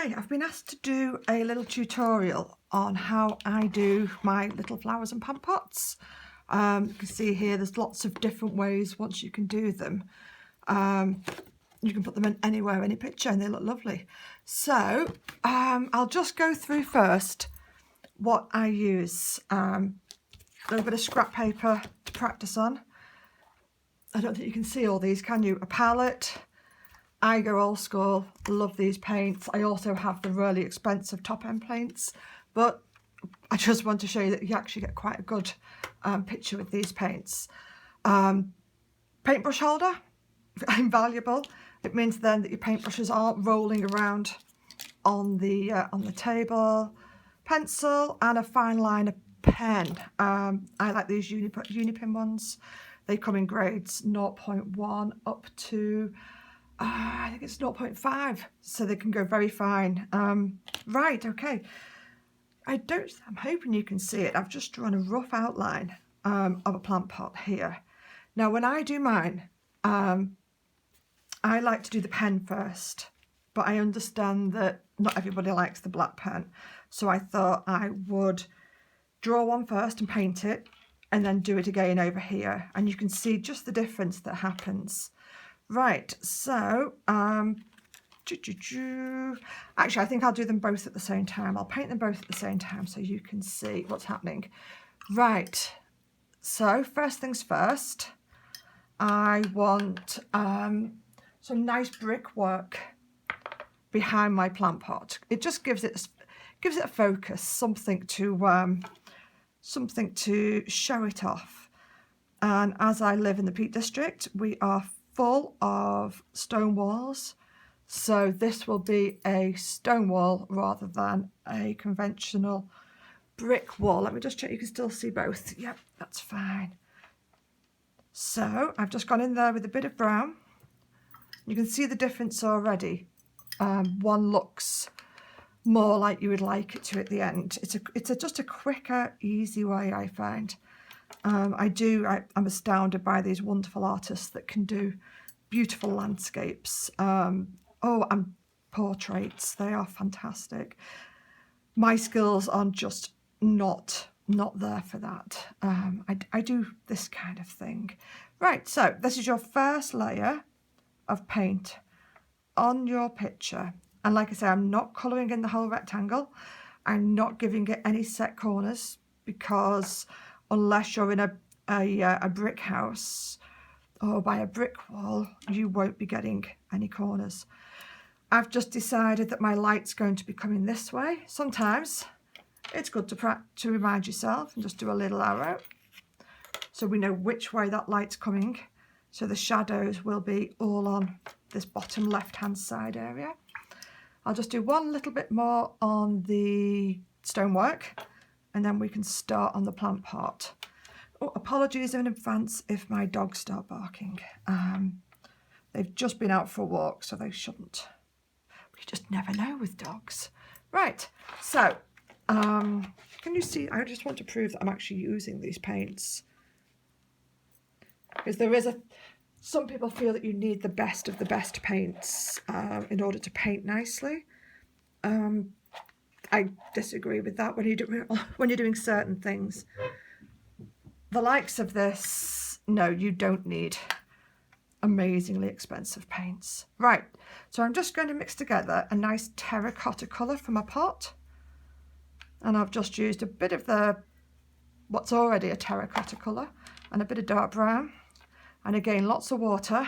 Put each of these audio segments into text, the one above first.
Hi, I've been asked to do a little tutorial on how I do my little flowers and plant pots. You can see here there's lots of different ways once you can do them. You can put them in anywhere, any picture, and they look lovely. So I'll just go through first what I use. A little bit of scrap paper to practice on. I don't think you can see all these, can you? A palette. I go old school, love these paints. I also have the really expensive top end paints, but I just want to show you that you actually get quite a good picture with these paints. Paintbrush holder, invaluable. It means then that your paintbrushes aren't rolling around on the table. Pencil and a fine liner pen. I like these Unipin ones. They come in grades 0.1 up to I think it's 0.5, so they can go very fine. Right, okay. I'm hoping you can see it. I've just drawn a rough outline of a plant pot here. Now, when I do mine, I like to do the pen first, but I understand that not everybody likes the black pen. So I thought I would draw one first and paint it, and then do it again over here. And you can see just the difference that happens. Right, so, actually I think I'll do them both at the same time. I'll paint them both at the same time so you can see what's happening. Right, so first things first, I want some nice brickwork behind my plant pot. It just gives it a focus, something to show it off. And as I live in the Peak District, we are full of stone walls, so this will be a stone wall rather than a conventional brick wall. Let me just check you can still see both. Yep, that's fine. So I've just gone in there with a bit of brown. You can see the difference already. One looks more like you would like it to at the end. It's just a quicker, easy way, I find. I'm astounded by these wonderful artists that can do beautiful landscapes. And portraits. They are fantastic. My skills are just not there for that. I do this kind of thing. Right, so this is your first layer of paint on your picture. And like I say, I'm not colouring in the whole rectangle. I'm not giving it any set corners, because unless you're in a brick house or by a brick wall, you won't be getting any corners. I've just decided that my light's going to be coming this way. Sometimes it's good to remind yourself and just do a little arrow so we know which way that light's coming. So the shadows will be all on this bottom left-hand side area. I'll just do one little bit more on the stonework, and then we can start on the plant pot. Oh, apologies in advance if my dogs start barking. They've just been out for a walk, so they shouldn't. You just never know with dogs. Right, so can you see? I just want to prove that I'm actually using these paints, because some people feel that you need the best of the best paints in order to paint nicely. I disagree with that when you're doing certain things. The likes of this, no, you don't need amazingly expensive paints. Right, so I'm just going to mix together a nice terracotta colour from my pot, and I've just used a bit of what's already a terracotta colour and a bit of dark brown, and again lots of water,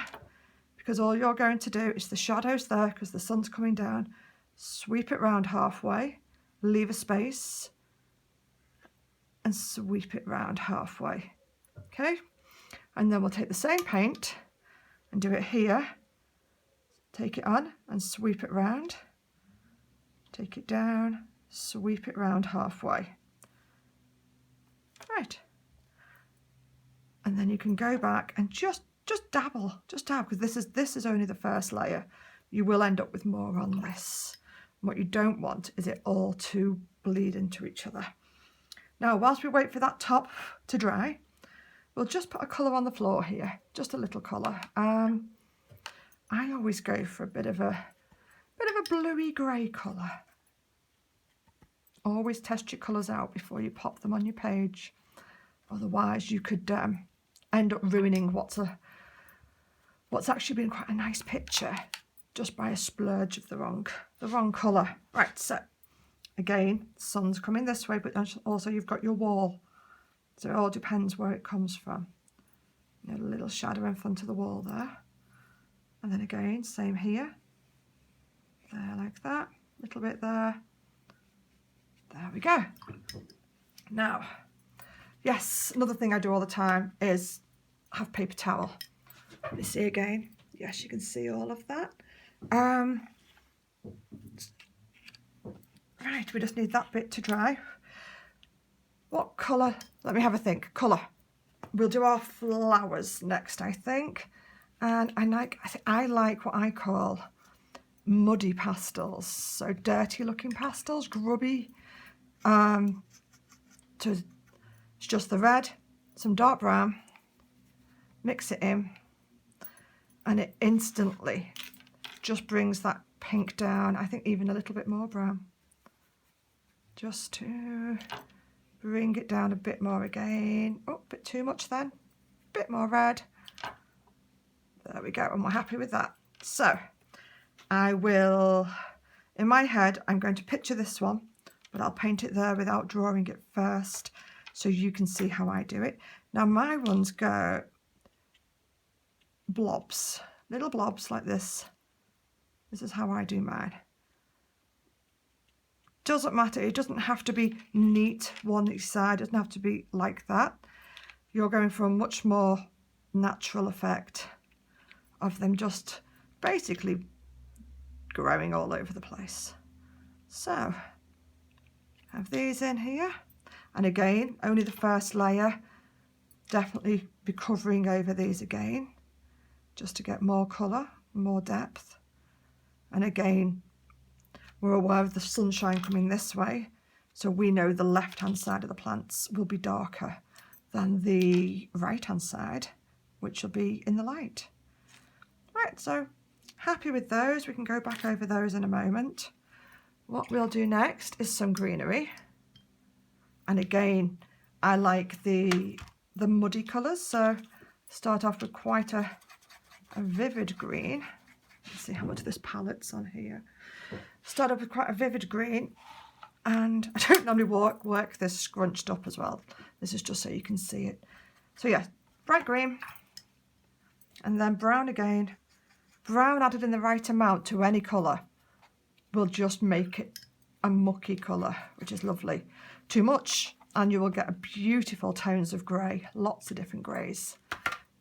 because all you're going to do is the shadows there because the sun's coming down, sweep it round halfway, leave a space, and sweep it round halfway. Okay, and then we'll take the same paint and do it here. Take it on and sweep it round. Take it down, sweep it round halfway. Right, and then you can go back and just dabble, because this is only the first layer. You will end up with more on this. What you don't want is it all to bleed into each other. Now, whilst we wait for that top to dry, we'll just put a colour on the floor here, just a little colour. I always go for a bit of a bit of a bluey grey colour. Always test your colours out before you pop them on your page. Otherwise you could end up ruining what's actually been quite a nice picture just by a splurge of the wrong colour. Right, so again, sun's coming this way, but also you've got your wall. So it all depends where it comes from. You know, a little shadow in front of the wall there. And then again, same here. There, like that. A little bit there. There we go. Now, yes, another thing I do all the time is have paper towel. Let me see again. Yes, you can see all of that. Right, we just need that bit to dry. What colour? Let me have a think. Colour. We'll do our flowers next, I think. And I like what I call muddy pastels. So dirty looking pastels, grubby. So it's just the red, some dark brown, mix it in, and it instantly just brings that pink down. I think even a little bit more brown. Just to bring it down a bit more again. Oh, a bit too much then. A bit more red. There we go, and we're happy with that. So I will, in my head, I'm going to picture this one, but I'll paint it there without drawing it first so you can see how I do it. Now my ones go blobs, little blobs like this. This is how I do mine. Doesn't matter, it doesn't have to be neat one each side, it doesn't have to be like that. You're going for a much more natural effect of them just basically growing all over the place. So have these in here, and again, only the first layer. Definitely be covering over these again just to get more colour, more depth. And again, we're aware of the sunshine coming this way, so we know the left hand side of the plants will be darker than the right hand side, which will be in the light. Right, so happy with those. We can go back over those in a moment. What we'll do next is some greenery. And again, I like the muddy colours, so start off with quite a vivid green. Let's see how much this palette's on here. Start off with quite a vivid green, and I don't normally work this scrunched up as well. This is just so you can see it. So yeah, bright green, and then brown again. Brown added in the right amount to any colour will just make it a mucky colour, which is lovely. Too much and you will get beautiful tones of grey, lots of different greys.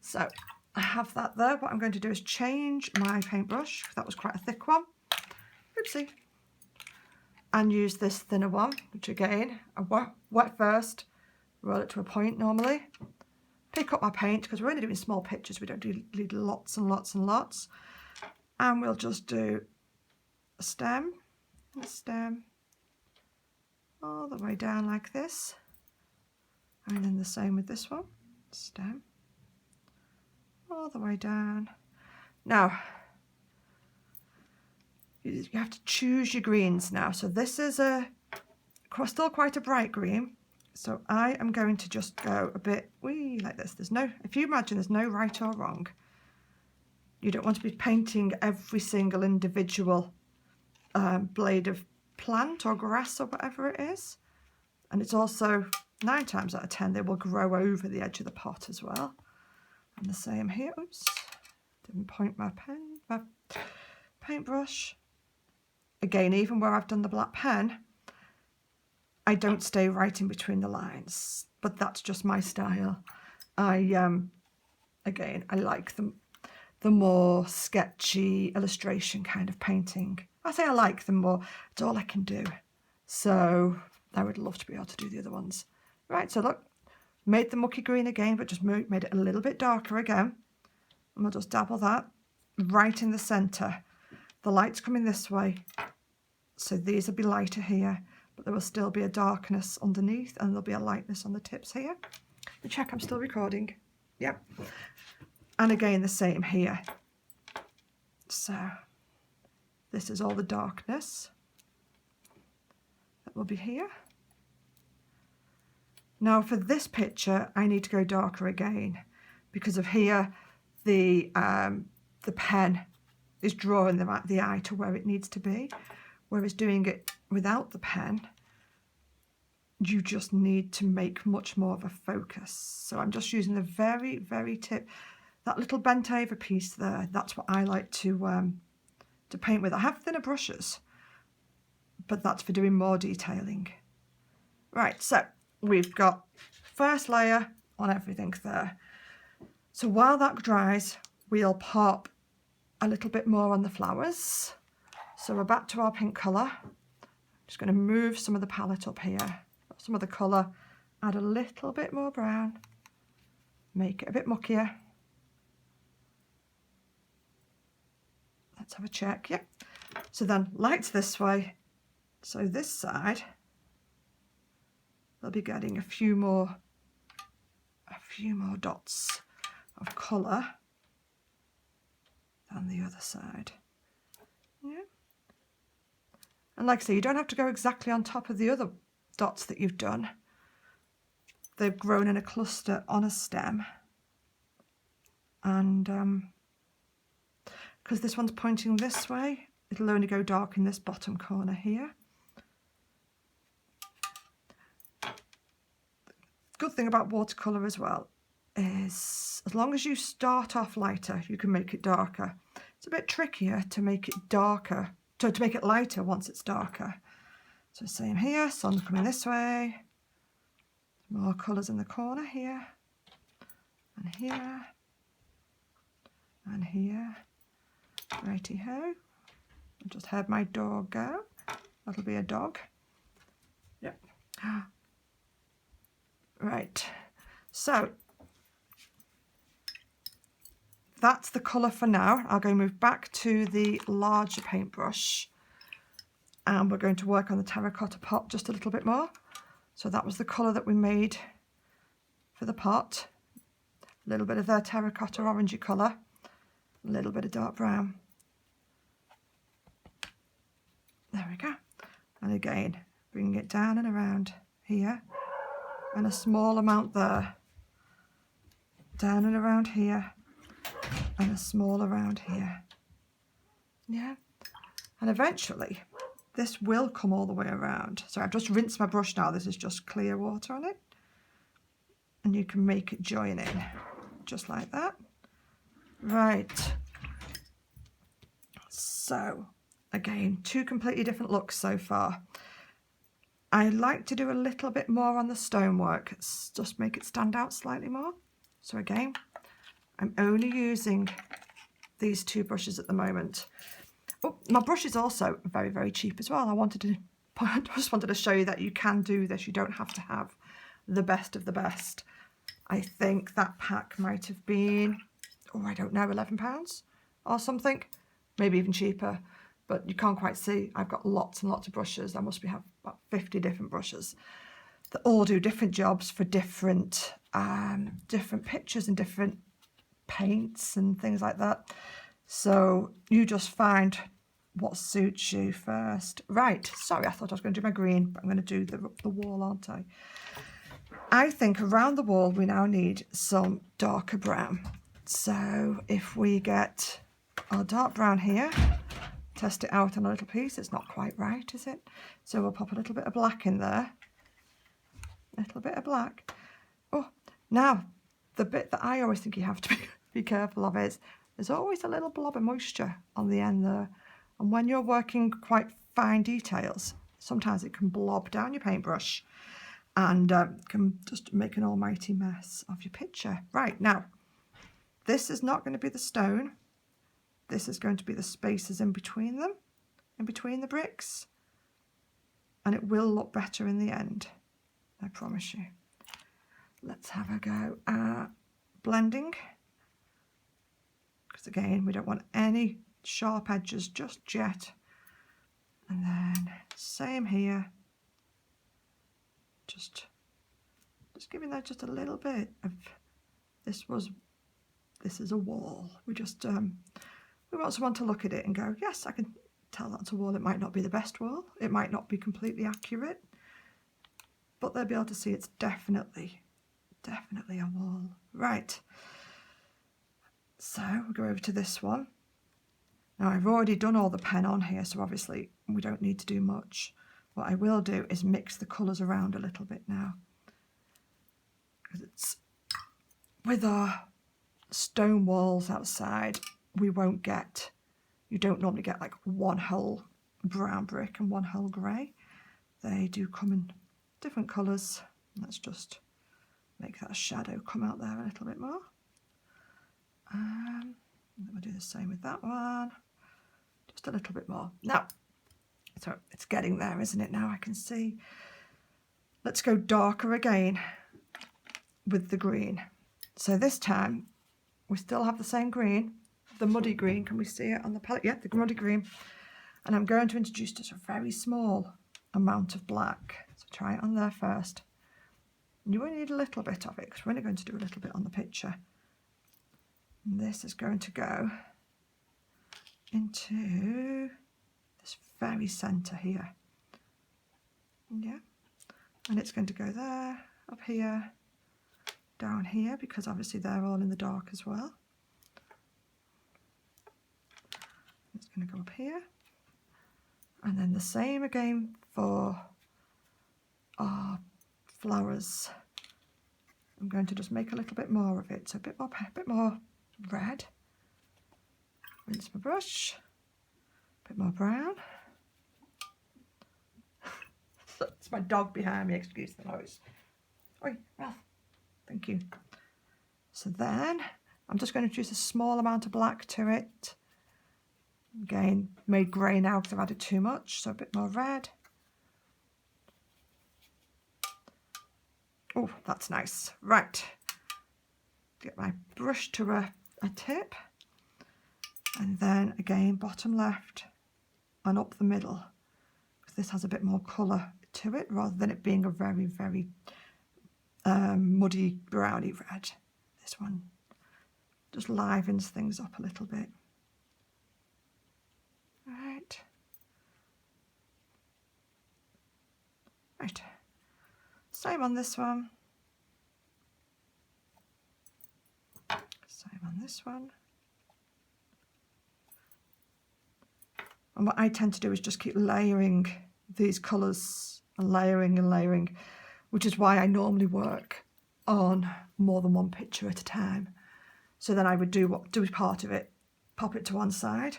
So I have that there. What I'm going to do is change my paintbrush, that was quite a thick one, oopsie, and use this thinner one, which again, I wet first, roll it to a point normally, pick up my paint, because we're only doing small pictures, we don't need lots and lots and lots, and we'll just do a stem, all the way down like this, and then the same with this one, stem, all the way down. Now you have to choose your greens now. So this is still quite a bright green, so I am going to just go a bit wee like this. If you imagine there's no right or wrong, you don't want to be painting every single individual blade of plant or grass or whatever it is. And it's also 9 times out of 10 they will grow over the edge of the pot as well. And the same here. Oops, didn't point my paintbrush. Again, even where I've done the black pen, I don't stay right in between the lines, but that's just my style. Again, I like the more sketchy illustration kind of painting. I say I like them more, it's all I can do. So I would love to be able to do the other ones. Right, so look, made the mucky green again, but just made it a little bit darker again. And we'll just dabble that right in the centre. The light's coming this way, so these will be lighter here, but there will still be a darkness underneath, and there'll be a lightness on the tips here. Let me check I'm still recording. Yep. And again, the same here. So This is all the darkness that will be here. Now for this picture, I need to go darker again because of here, the pen is drawing the eye to where it needs to be, whereas doing it without the pen, you just need to make much more of a focus. So I'm just using the very, very tip, that little bent over piece there. That's what I like to paint with. I have thinner brushes, but that's for doing more detailing. Right, so we've got first layer on everything there. So while that dries, we'll pop a little bit more on the flowers. So we're back to our pink colour. Just going to move some of the palette up here, some of the colour, add a little bit more brown, make it a bit muckier. Let's have a check. Yep. So then lights this way. So this side, they'll be getting a few more dots of colour than the other side. Yeah. And like I say, you don't have to go exactly on top of the other dots that you've done. They've grown in a cluster on a stem. And because this one's pointing this way, it'll only go dark in this bottom corner here. Good thing about watercolour as well is as long as you start off lighter, you can make it darker. It's a bit trickier to make it darker, to make it lighter once it's darker. So same here, sun coming this way, more colours in the corner here, and here, and here. Righty-ho. I just heard my dog go. That'll be a dog. Yep. Right, so that's the colour for now. I'll go move back to the larger paintbrush and we're going to work on the terracotta pot just a little bit more. So that was the colour that we made for the pot. A little bit of the terracotta orangey colour, a little bit of dark brown. There we go. And again, bring it down and around here. And a small amount there, down and around here, and a small around here. Yeah, and eventually this will come all the way around. So I've just rinsed my brush now. This is just clear water on it, and you can make it join in just like that. Right, so again, two completely different looks so far. I like to do a little bit more on the stonework, just make it stand out slightly more. So again, I'm only using these two brushes at the moment. Oh, my brush is also very, very cheap as well. I just wanted to show you that you can do this. You don't have to have the best of the best. I think that pack might have been, oh, I don't know, £11 or something, maybe even cheaper. But you can't quite see. I've got lots and lots of brushes. I must have about 50 different brushes that all do different jobs for different pictures and different paints and things like that. So you just find what suits you first. Right, sorry, I thought I was going to do my green, but I'm going to do the wall, aren't I? I think around the wall we now need some darker brown. So if we get our dark brown here, test it out on a little piece. It's not quite right, is it? So we'll pop a little bit of black in there. A little bit of black. Oh, now, the bit that I always think you have to be careful of is there's always a little blob of moisture on the end there. And when you're working quite fine details, sometimes it can blob down your paintbrush and can just make an almighty mess of your picture. Right, now, this is not going to be the stone. This is going to be the spaces in between them, in between the bricks. And it will look better in the end, I promise you. Let's have a go at blending. Because again, we don't want any sharp edges just yet. And then same here. Just giving that just a little bit of, this is a wall. We just, we want someone to look at it and go, yes, I can tell that's a wall. It might not be the best wall. It might not be completely accurate, but they'll be able to see it's definitely a wall. Right. So we'll go over to this one. Now I've already done all the pen on here, so obviously we don't need to do much. What I will do is mix the colours around a little bit now. Because it's with our stone walls outside, you don't normally get like one whole brown brick and one whole grey. They do come in different colours. Let's just make that shadow come out there a little bit more. We'll do the same with that one. Just a little bit more. Now, so it's getting there, isn't it? Now I can see. Let's go darker again with the green. So this time we still have the same green, the muddy green. Can we see it on the palette? Yeah, the muddy green. And I'm going to introduce just a very small amount of black. So try it on there first. You only need a little bit of it because we're only going to do a little bit on the picture. And this is going to go into this very centre here. Yeah. And it's going to go there, up here, down here, because obviously they're all in the dark as well. It's going to go up here. And then the same again for our flowers. I'm going to just make a little bit more of it, so a bit more red. Rinse my brush, a bit more brown. It's my dog behind me, excuse the noise. Oi, Ralph, thank you. So then I'm just going to introduce a small amount of black to it. Again, made grey now because I've added too much, so a bit more red. Oh, that's nice. Right, get my brush to a tip, and then again bottom left and up the middle, because this has a bit more colour to it rather than it being a very, very muddy browny red. This one just livens things up a little bit. Right. Right. Same on this one. Same on this one. And what I tend to do is just keep layering these colours and layering, which is why I normally work on more than one picture at a time. So then I would do part of it, pop it to one side,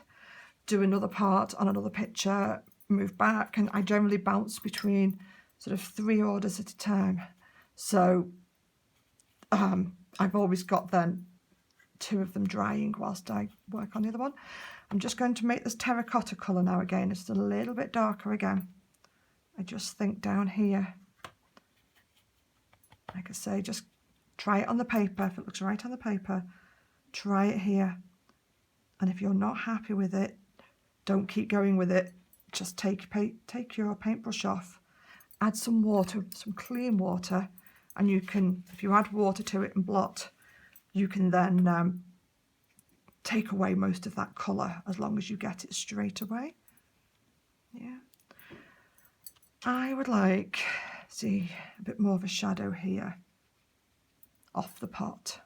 do another part on another picture, move back, and I generally bounce between sort of 3 orders at a time. So I've always got then 2 of them drying whilst I work on the other one. I'm just going to make this terracotta colour now again. It's a little bit darker again. I just think down here, like I say, just try it on the paper. If it looks right on the paper, try it here. And if you're not happy with it, don't keep going with it. Just take your paintbrush off, add some water, some clean water, and you can, if you add water to it and blot, you can then take away most of that colour as long as you get it straight away. Yeah. I would like, see, a bit more of a shadow here off the pot.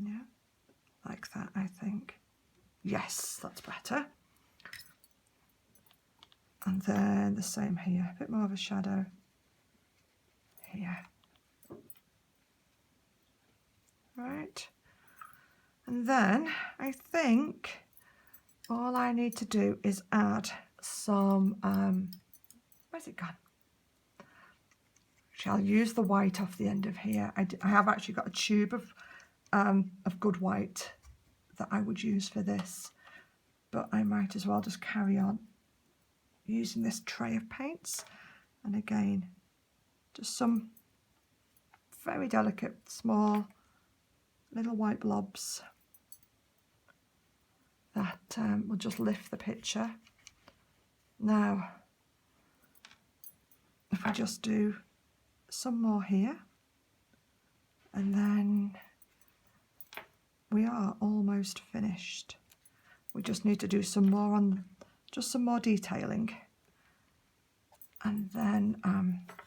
Yeah, like that, I think. Yes, that's better. And then the same here, a bit more of a shadow here. Right. And then I think all I need to do is add some, where's it gone? I'll use the white off the end of here. I have actually got a tube of good white that I would use for this, but I might as well just carry on using this tray of paints. And again, just some very delicate, small, little white blobs that will just lift the picture. Now, if I just do some more here, and then we are almost finished. We just need to do some more on, just some more detailing. And then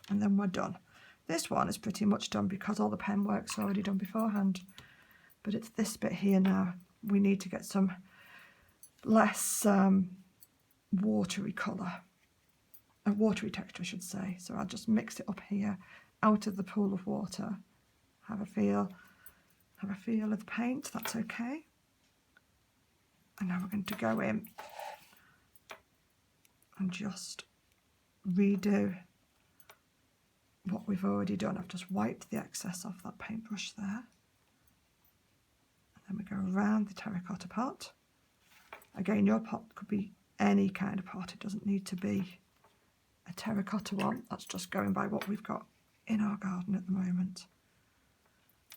we're done. This one is pretty much done because all the pen work's already done beforehand. But it's this bit here now. We need to get some less watery colour. A watery texture, I should say. So I'll just mix it up here out of the pool of water. Have a feel of the paint, that's okay. And now we're going to go in and just redo what we've already done. I've just wiped the excess off that paintbrush there. And then we go around the terracotta pot. Again, your pot could be any kind of pot. It doesn't need to be a terracotta one. That's just going by what we've got in our garden at the moment.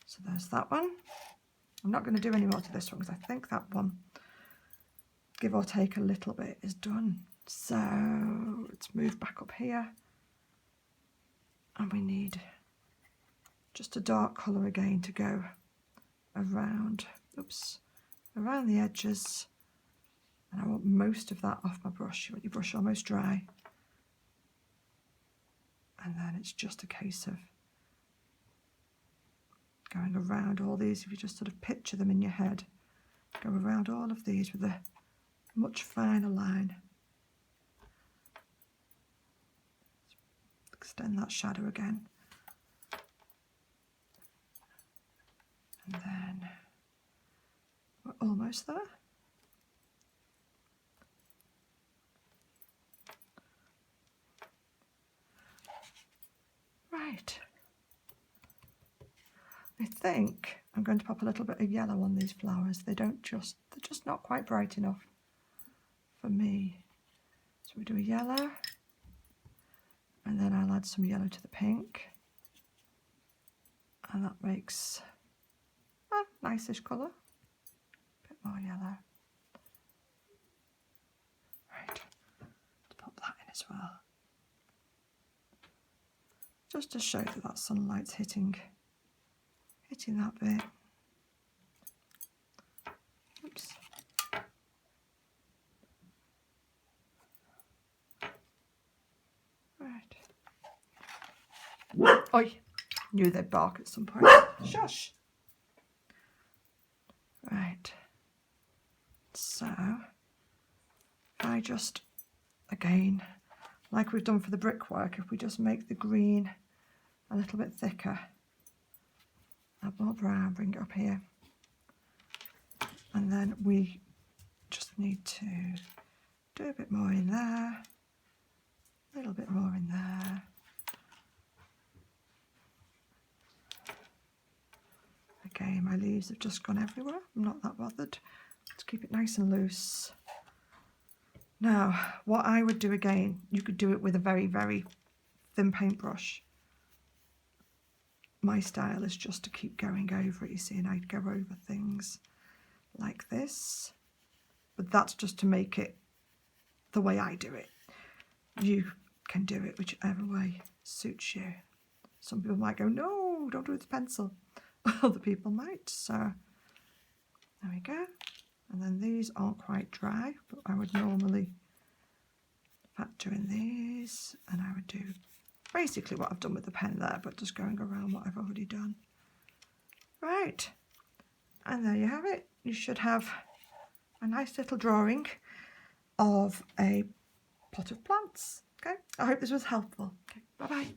So there's that one. I'm not going to do any more to this one because I think that one, give or take a little bit, is done. So let's move back up here. And we need just a dark colour again to go around, around the edges. And I want most of that off my brush. You want your brush almost dry. And then it's just a case of going around all these. If you just sort of picture them in your head, go around all of these with a much finer line. Extend that shadow again. And then we're almost there. Right. I think I'm going to pop a little bit of yellow on these flowers. They're just not quite bright enough for me. So we do a yellow, and then I'll add some yellow to the pink. And that makes a nice-ish colour. A bit more yellow. Right, let's pop that in as well. Just to show that sunlight's hitting that bit. Oops. Right. Oi! Knew they'd bark at some point. Shush! Right. So, if I just, again, like we've done for the brickwork, if we just make the green a little bit thicker, add more brown, bring it up here, and then we just need to do a bit more in there, a little bit more in there. Again, my leaves have just gone everywhere. I'm not that bothered. Let's keep it nice and loose. Now, what I would do again, you could do it with a very, very thin paintbrush. My style is just to keep going over it, you see, and I'd go over things like this. But that's just to make it the way I do it. You can do it whichever way suits you. Some people might go, no, don't do it with a pencil. Other people might, so there we go. And then these aren't quite dry, but I would normally factor in these, and I would do basically what I've done with the pen there, but just going around what I've already done. Right, and there you have it. You should have a nice little drawing of a pot of plants. Okay, I hope this was helpful. Okay, bye-bye.